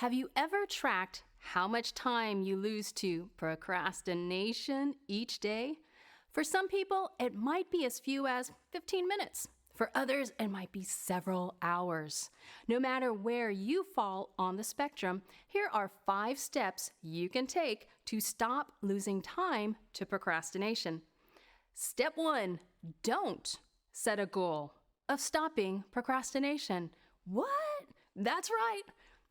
Have you ever tracked how much time you lose to procrastination each day? For some people, it might be as few as 15 minutes. For others, it might be several hours. No matter where you fall on the spectrum, here are 5 steps you can take to stop losing time to procrastination. Step 1, don't set a goal of stopping procrastination. What? That's right.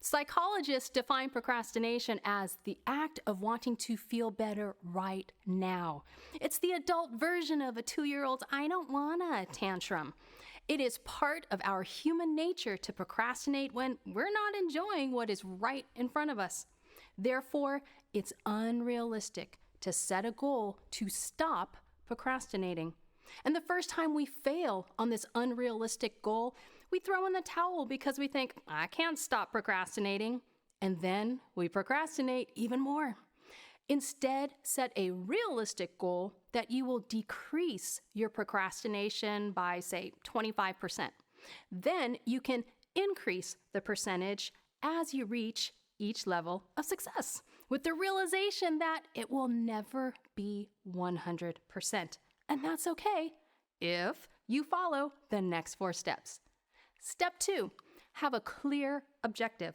Psychologists define procrastination as the act of wanting to feel better right now. It's the adult version of a 2-year-old's I don't wanna tantrum. It is part of our human nature to procrastinate when we're not enjoying what is right in front of us. Therefore, it's unrealistic to set a goal to stop procrastinating. And the first time we fail on this unrealistic goal, we throw in the towel because we think, I can't stop procrastinating. And then we procrastinate even more. Instead, set a realistic goal that you will decrease your procrastination by, say, 25%. Then you can increase the percentage as you reach each level of success, with the realization that it will never be 100%. And that's okay if you follow the next 4 steps. Step 2, have a clear objective.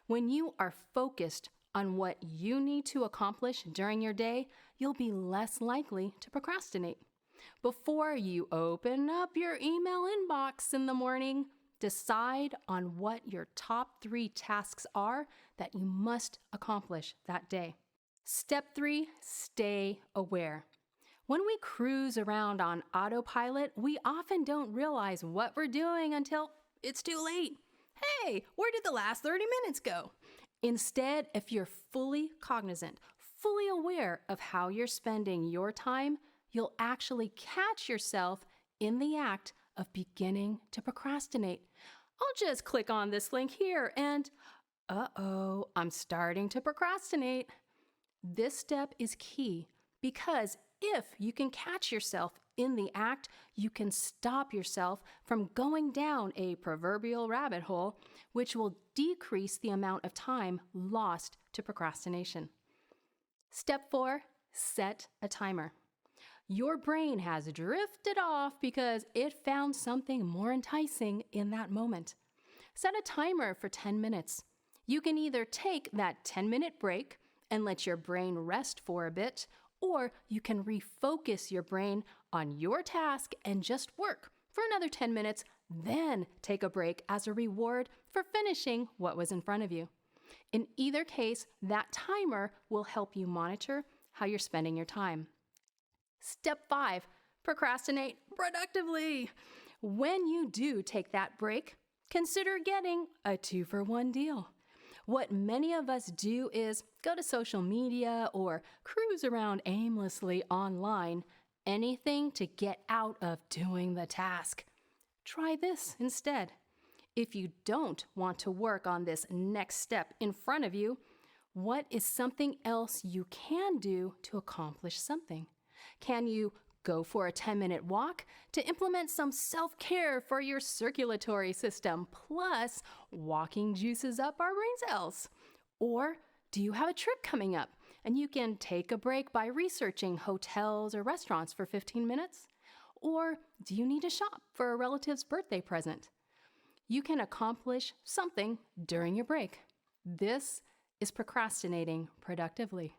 When you are focused on what you need to accomplish during your day, you'll be less likely to procrastinate. Before you open up your email inbox in the morning, decide on what your top 3 tasks are that you must accomplish that day. Step 3, stay aware. When we cruise around on autopilot, we often don't realize what we're doing until it's too late. Hey, where did the last 30 minutes go? Instead, if you're fully cognizant, fully aware of how you're spending your time, you'll actually catch yourself in the act of beginning to procrastinate. I'll just click on this link here and, I'm starting to procrastinate. This step is key because if you can catch yourself in the act, you can stop yourself from going down a proverbial rabbit hole, which will decrease the amount of time lost to procrastination. Step 4, set a timer. Your brain has drifted off because it found something more enticing in that moment. Set a timer for 10 minutes. You can either take that 10-minute break and let your brain rest for a bit, or you can refocus your brain on your task and just work for another 10 minutes, then take a break as a reward for finishing what was in front of you. In either case, that timer will help you monitor how you're spending your time. Step 5, procrastinate productively. When you do take that break, consider getting a 2-for-1 deal. What many of us do is go to social media or cruise around aimlessly online, anything to get out of doing the task. Try this instead. If you don't want to work on this next step in front of you, what is something else you can do to accomplish something? Can you go for a 10-minute walk to implement some self-care for your circulatory system, plus walking juices up our brain cells? Or do you have a trip coming up and you can take a break by researching hotels or restaurants for 15 minutes? Or do you need to shop for a relative's birthday present? You can accomplish something during your break. This is procrastinating productively.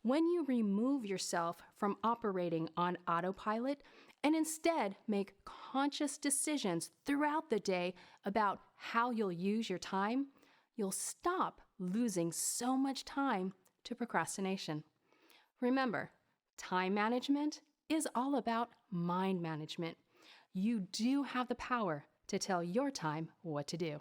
When you remove yourself from operating on autopilot and instead make conscious decisions throughout the day about how you'll use your time, you'll stop losing so much time to procrastination. Remember, time management is all about mind management. You do have the power to tell your time what to do.